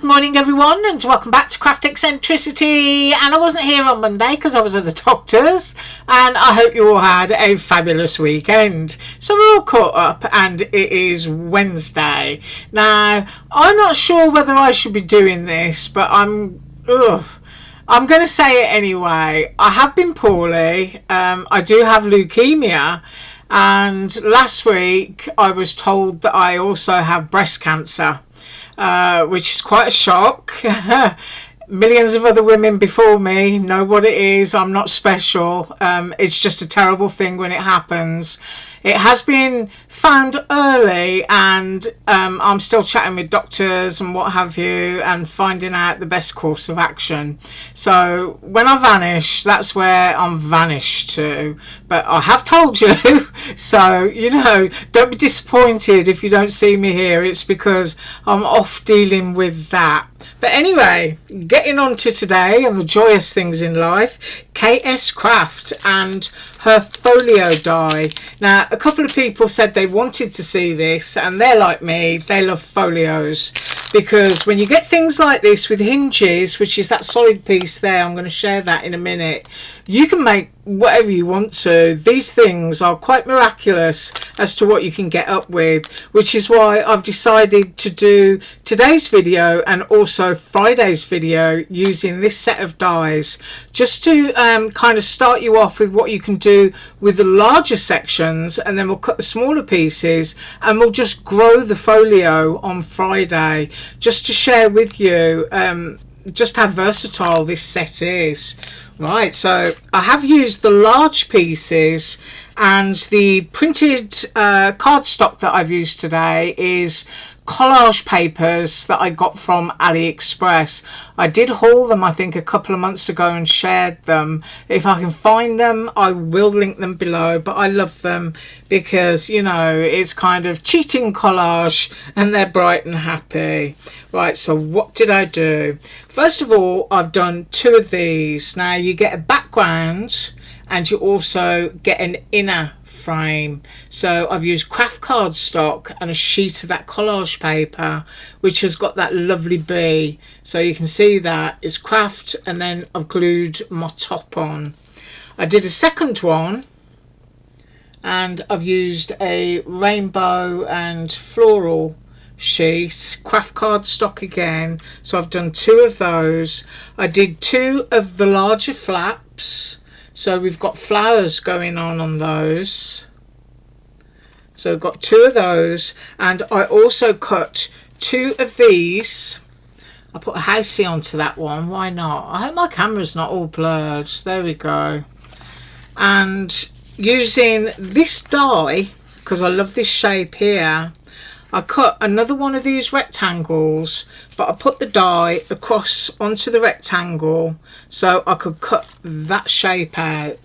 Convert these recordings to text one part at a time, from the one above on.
Good morning everyone, and welcome back to Craft Eccentricity. And I wasn't here on Monday because I was at the doctor's, and I hope you all had a fabulous weekend. So we're all caught up and it is Wednesday. Now I'm not sure whether I should be doing this, but I'm going to say it anyway. I have been poorly. I do have leukemia, and last week I was told that I also have breast cancer. Which is quite a shock. Millions of other women before me know what it is. I'm not special. It's just a terrible thing when it happens. It has been found early, and I'm still chatting with doctors and what have you and finding out the best course of action. So when I vanish, that's where I'm vanished to. But I have told you, so you know, don't be disappointed if you don't see me here. It's because I'm off dealing with that. But anyway, getting on to today and the joyous things in life, KSCRAFT and her Folio die. Now, a couple of people said they wanted to see this, and they're like me, they love folios. Because when you get things like this with hinges, which is that solid piece there, I'm going to share that in a minute, you can make whatever you want to. These things are quite miraculous as to what you can get up with, which is why I've decided to do today's video and also Friday's video using this set of dies, just to kind of start you off with what you can do with the larger sections, and then we'll cut the smaller pieces and we'll just grow the folio on Friday, just to share with you just how versatile this set is. Right, so I have used the large pieces, and the printed cardstock that I've used today is collage papers that I got from ALIEXPRESS. I did haul them, I think, a couple of months ago and shared them. If I can find them, I will link them below, but I love them because, you know, it's kind of cheating collage and they're bright and happy. Right, so what did I do? First of all, I've done two of these. Now you get a background and you also get an inner frame. So I've used craft cardstock and a sheet of that collage paper, which has got that lovely bee. So you can see that it's craft, and then I've glued my top on. I did a second one, and I've used a rainbow and floral sheet, craft cardstock again. So I've done two of those. I did two of the larger flaps, so we've got flowers going on those. So I've got two of those, and I also cut two of these. I put a housey onto that one, why not? I hope my camera's not all blurred. There we go. And using this die, because I love this shape here, I cut another one of these rectangles, but I put the die across onto the rectangle so I could cut that shape out.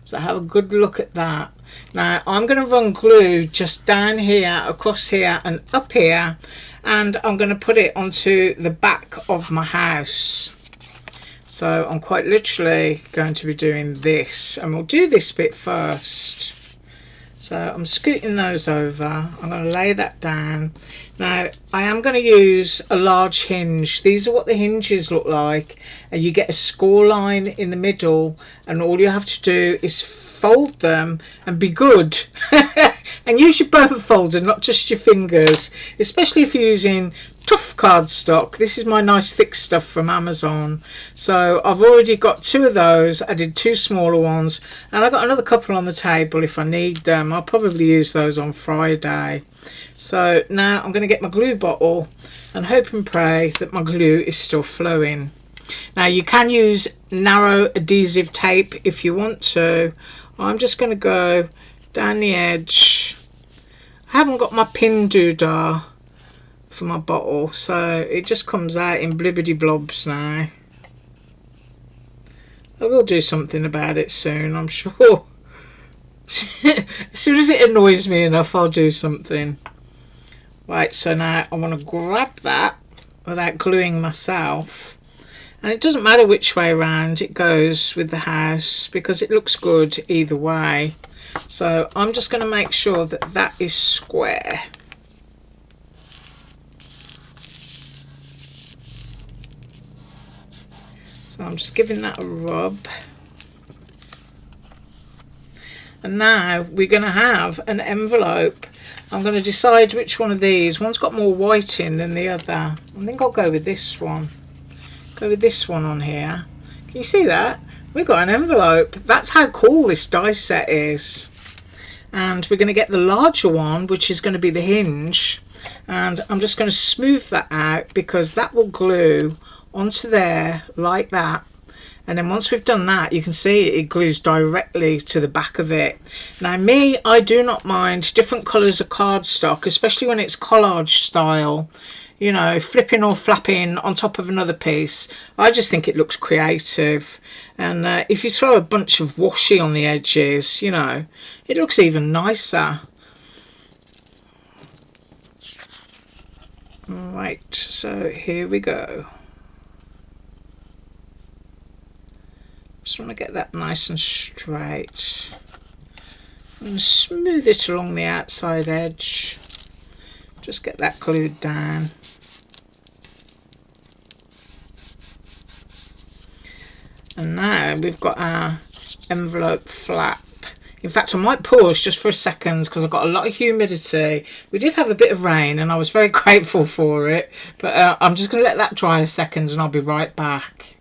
So have a good look at that. Now I'm going to run glue just down here, across here and up here, and I'm going to put it onto the back of my house. So I'm quite literally going to be doing this, and we'll do this bit first. So I'm scooting those over. I'm going to lay that down. Now I am going to use a large hinge. These are what the hinges look like, and you get a score line in the middle, and all you have to do is fold them and be good. And use your bone folder, not just your fingers, especially if you're using tough cardstock. This is my nice thick stuff from Amazon. So I've already got two of those. I did two smaller ones, and I got another couple on the table if I need them. I'll probably use those on Friday. So now I'm going to get my glue bottle and hope and pray that my glue is still flowing. Now you can use narrow adhesive tape if you want to. I'm just going to go down the edge. I haven't got my pin doodah for my bottle, so it just comes out in blibbity blobs now. I will do something about it soon, I'm sure. As soon as it annoys me enough, I'll do something. Right, so now I want to grab that without gluing myself, and it doesn't matter which way around it goes with the house because it looks good either way. So I'm just going to make sure that that is square. So I'm just giving that a rub. And now we're going to have an envelope. I'm going to decide which one of these. One's got more white in than the other. I think I'll go with this one. Go with this one on here. Can you see that? We've got an envelope. That's how cool this die set is. And we're going to get the larger one, which is going to be the hinge. And I'm just going to smooth that out because that will glue onto there like that. And then once we've done that, you can see it glues directly to the back of it. Now me, I do not mind different colours of cardstock, especially when it's collage style, you know, flipping or flapping on top of another piece. I just think it looks creative. And if you throw a bunch of washi on the edges, you know, it looks even nicer. Right, so here we go. Just want to get that nice and straight. I'm going to smooth it along the outside edge. Just get that glued down. And now we've got our envelope flap. In fact, I might pause just for a second because I've got a lot of humidity. We did have a bit of rain and I was very grateful for it. But I'm just going to let that dry a second and I'll be right back.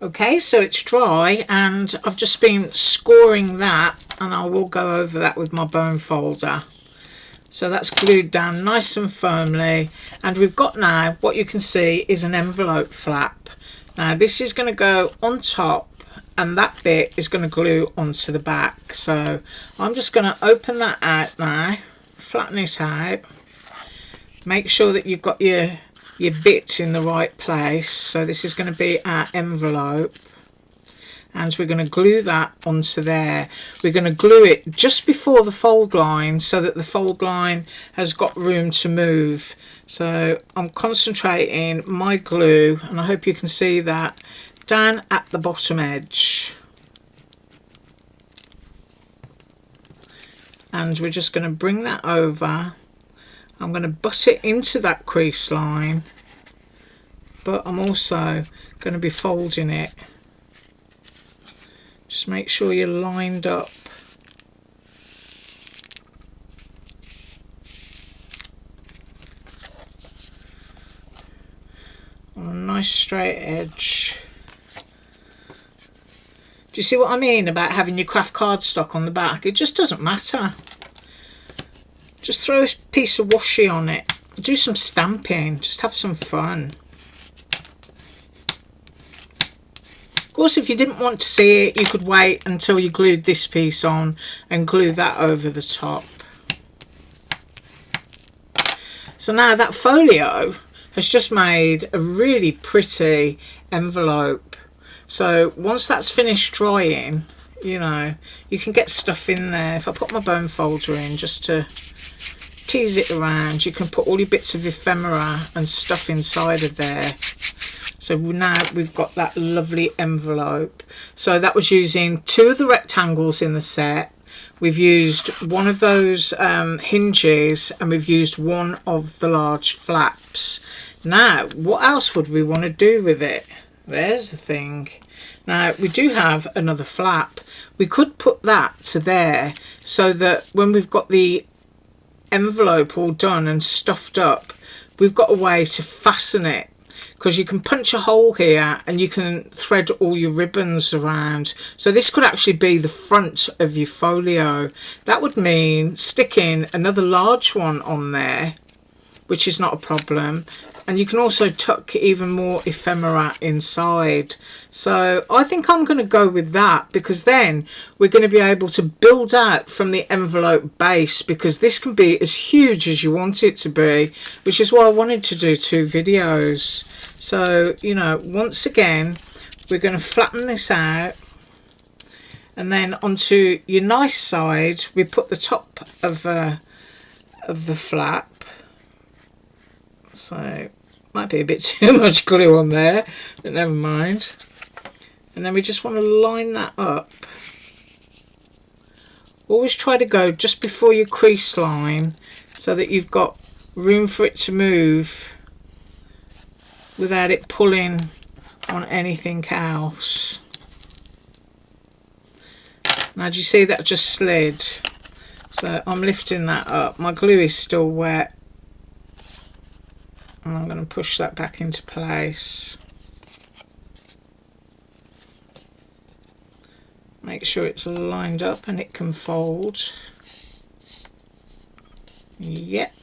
Okay, so it's dry and I've just been scoring that, and I will go over that with my bone folder. So that's glued down nice and firmly, and we've got now what you can see is an envelope flap. Now this is going to go on top and that bit is going to glue onto the back. So I'm just going to open that out now, flatten it out, make sure that you've got your bit in the right place. So this is going to be our envelope, and we're going to glue that onto there. We're going to glue it just before the fold line so that the fold line has got room to move. So I'm concentrating my glue, and I hope you can see that, down at the bottom edge. And we're just going to bring that over. I'm going to butt it into that crease line, but I'm also going to be folding it. Just make sure you're lined up. On a nice straight edge. Do you see what I mean about having your craft cardstock on the back? It just doesn't matter. Just throw a piece of washi on it. Do some stamping. Just have some fun. Of course, if you didn't want to see it, you could wait until you glued this piece on and glue that over the top. So now that folio has just made a really pretty envelope. So once that's finished drying, you know, you can get stuff in there. If I put my bone folder in just to tease it around, you can put all your bits of ephemera and stuff inside of there. So now we've got that lovely envelope. So that was using 2 of the rectangles in the set. We've used one of those hinges, and we've used one of the large flaps. Now, what else would we want to do with it? There's the thing. Now, we do have another flap. We could put that to there so that when we've got the envelope all done and stuffed up, we've got a way to fasten it, because you can punch a hole here and you can thread all your ribbons around. So this could actually be the front of your folio. That would mean sticking another large one on there, which is not a problem. And you can also tuck even more ephemera inside. So I think I'm going to go with that, because then we're going to be able to build out from the envelope base, because this can be as huge as you want it to be, which is why I wanted to do 2 videos. So, you know, once again, we're going to flatten this out, and then onto your nice side, we put the top of the flap. So might be a bit too much glue on there, but never mind. And then we just want to line that up. Always try to go just before your crease line so that you've got room for it to move without it pulling on anything else. Now do you see that just slid? So I'm lifting that up. My glue is still wet. And I'm going to push that back into place. Make sure it's lined up and it can fold. Yep.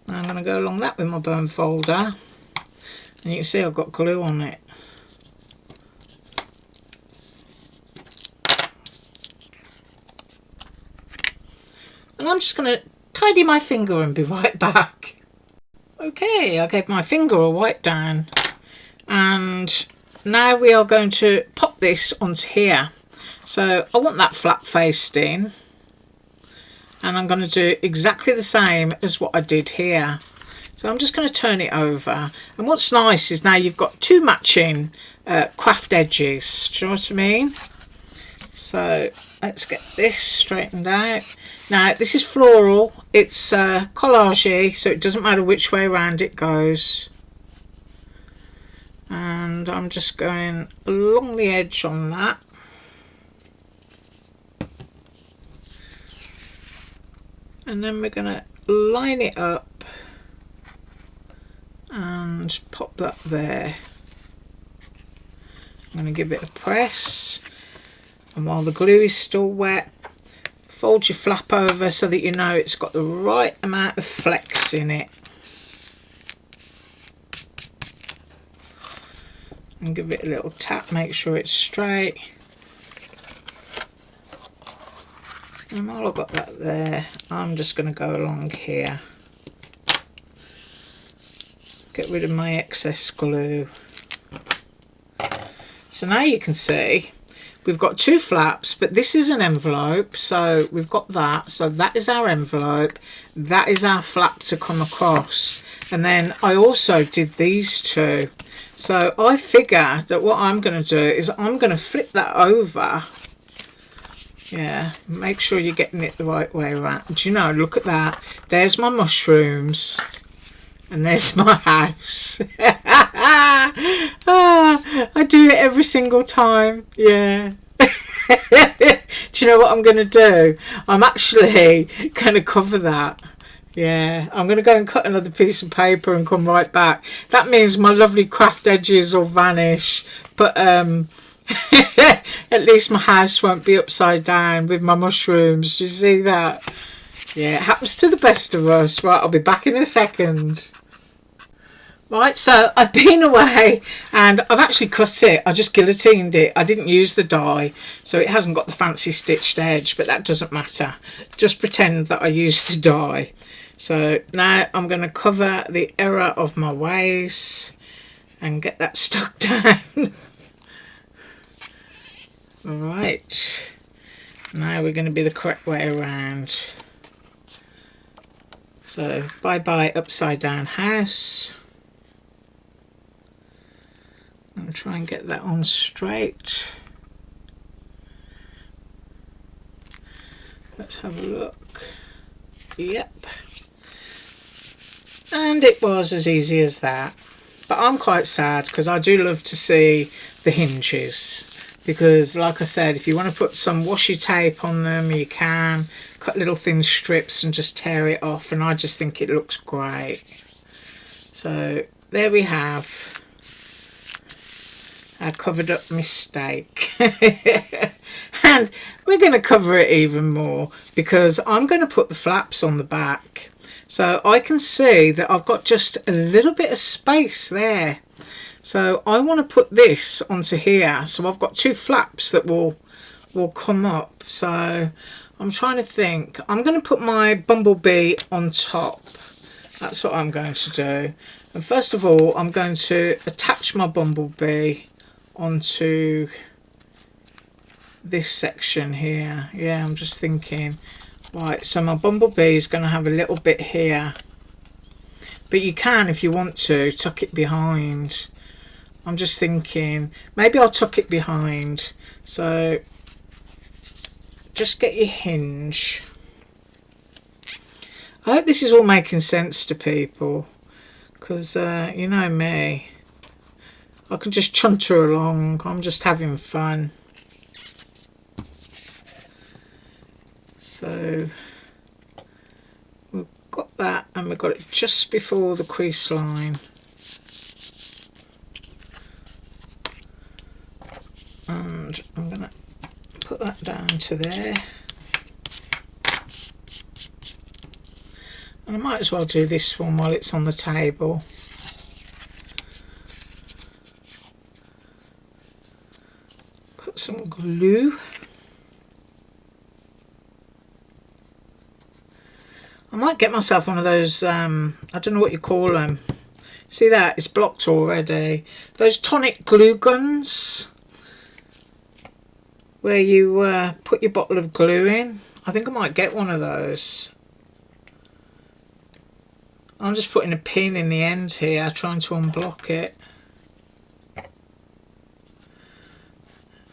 Now I'm going to go along that with my bone folder. And you can see I've got glue on it. And I'm just going to tidy my finger and be right back. Okay, I gave my finger a wipe down. And now we are going to pop this onto here. So I want that flat faced in. And I'm going to do exactly the same as what I did here. So I'm just going to turn it over. And what's nice is now you've got two matching craft edges. Do you know what I mean? So let's get this straightened out. Now this is floral. It's collagey, so it doesn't matter which way around it goes. And I'm just going along the edge on that. And then we're going to line it up and pop that there. I'm going to give it a press, and while the glue is still wet, fold your flap over so that you know it's got the right amount of flex in it. And give it a little tap, make sure it's straight. And while I've got that there, I'm just going to go along here. Get rid of my excess glue. So now you can see we've got two flaps, but this is an envelope. So we've got that. So that is our envelope. That is our flap to come across. And then I also did these two. So I figure that what I'm going to do is I'm going to flip that over. Yeah, make sure you're getting it the right way around. Do you know, look at that. There's my mushrooms. And there's my house. I do it every single time. Yeah. Do you know what I'm going to do? I'm actually going to cover that. Yeah, I'm going to go and cut another piece of paper and come right back. That means my lovely craft edges will vanish. But at least my house won't be upside down with my mushrooms. Do you see that? Yeah, it happens to the best of us. Right, I'll be back in a second. Right, so I've been away and I've actually cut it. I just guillotined it. I didn't use the die, so it hasn't got the fancy stitched edge, but that doesn't matter. Just pretend that I used the die. So now I'm going to cover the error of my ways and get that stuck down. Alright, now we're going to be the correct way around. So bye bye upside down house. I'm going to try and get that on straight. Let's have a look. Yep. And it was as easy as that. But I'm quite sad because I do love to see the hinges. Because like I said, if you want to put some washi tape on them, you can. Cut little thin strips and just tear it off. And I just think it looks great. So there we have a covered up mistake. And we're going to cover it even more because I'm going to put the flaps on the back. So I can see that I've got just a little bit of space there. So I want to put this onto here. So I've got two flaps that will come up. So I'm trying to think. I'm going to put my bumblebee on top. That's what I'm going to do. And first of all, I'm going to attach my bumblebee onto this section here. Yeah, I'm just thinking. Right, so my bumblebee is going to have a little bit here. But you can, if you want to, tuck it behind. I'm just thinking, maybe I'll tuck it behind. So, just get your hinge. I hope this is all making sense to people. Because, you know me. I can just chunter along. I'm just having fun. So we've got that, and we've got it just before the crease line. And I'm going to put that down to there. And I might as well do this one while it's on the table. Put some glue. I might get myself one of those, I don't know what you call them. See that? It's blocked already. Those tonic glue guns, where you put your bottle of glue in. I think I might get one of those. I'm just putting a pin in the end here, trying to unblock it.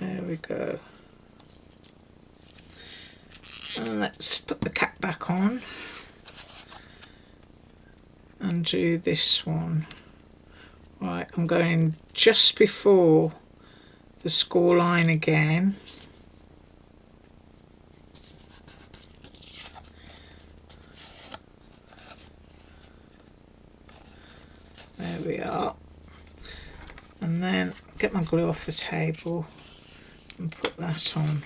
There we go. And let's put the cap back on and do this one. Right, I'm going just before the score line again. There we are. And then get my glue off the table and put that on.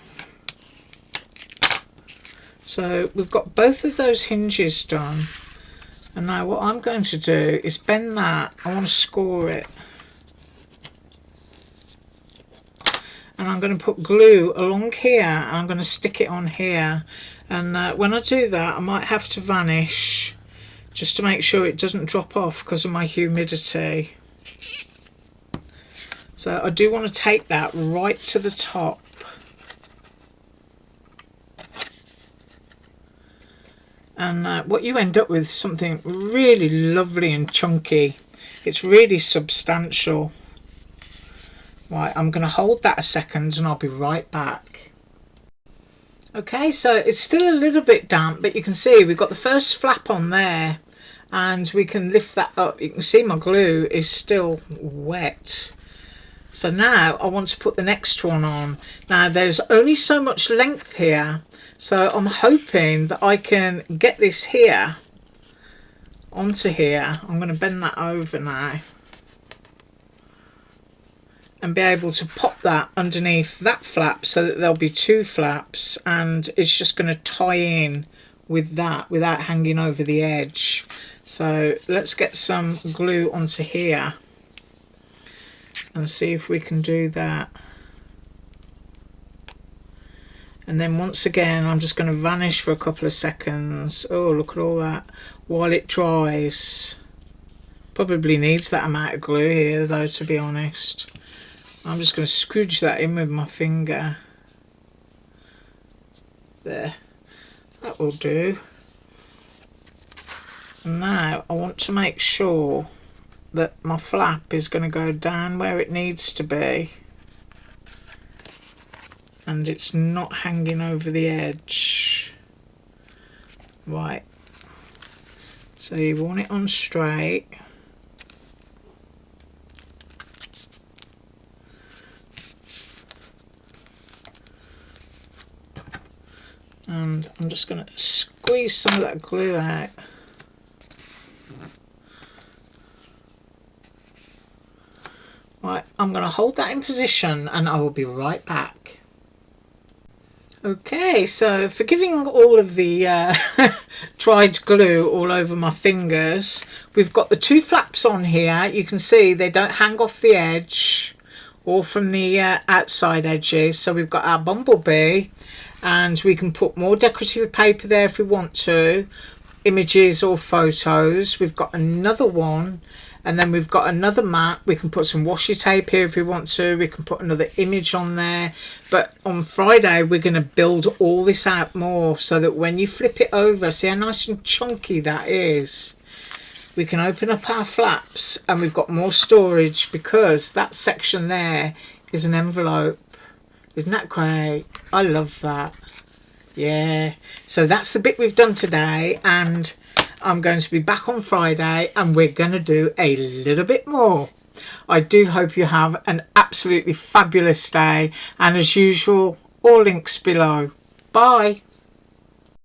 So we've got both of those hinges done. And now what I'm going to do is bend that. I want to score it. And I'm going to put glue along here, and I'm going to stick it on here. And when I do that, I might have to vanish just to make sure it doesn't drop off because of my humidity. So I do want to take that right to the top. And what you end up with is something really lovely and chunky. It's really substantial. Right, I'm going to hold that a second and I'll be right back. Okay, so it's still a little bit damp, but you can see we've got the first flap on there, and we can lift that up. You can see my glue is still wet. So now I want to put the next one on. Now there's only so much length here, so I'm hoping that I can get this here onto here. I'm going to bend that over now and be able to pop that underneath that flap so that there'll be two flaps, and it's just going to tie in with that without hanging over the edge. So let's get some glue onto here and see if we can do that. And then once again I'm just going to vanish for a couple of seconds. Oh, look at all that while it dries. Probably needs that amount of glue here though, to be honest. I'm just going to scrooge that in with my finger. There, that will do. And now I want to make sure that my flap is going to go down where it needs to be, and it's not hanging over the edge. Right, so you want it on straight. And I'm just going to squeeze some of that glue out. Right, I'm going to hold that in position and I will be right back. Okay, so forgiving all of the dried glue all over my fingers, we've got the two flaps on here. You can see they don't hang off the edge or from the outside edges. So we've got our bumblebee, and we can put more decorative paper there if we want to, images or photos. We've got another one, and then we've got another mat. We can put some washi tape here if we want to. We can put another image on there. But on Friday we're going to build all this out more so that when you flip it over, see how nice and chunky that is. We can open up our flaps and we've got more storage, because that section there is an envelope. Isn't that great? I love that. Yeah, so that's the bit we've done today, and I'm going to be back on Friday and we're going to do a little bit more. I do hope you have an absolutely fabulous day, and as usual, all links below. Bye.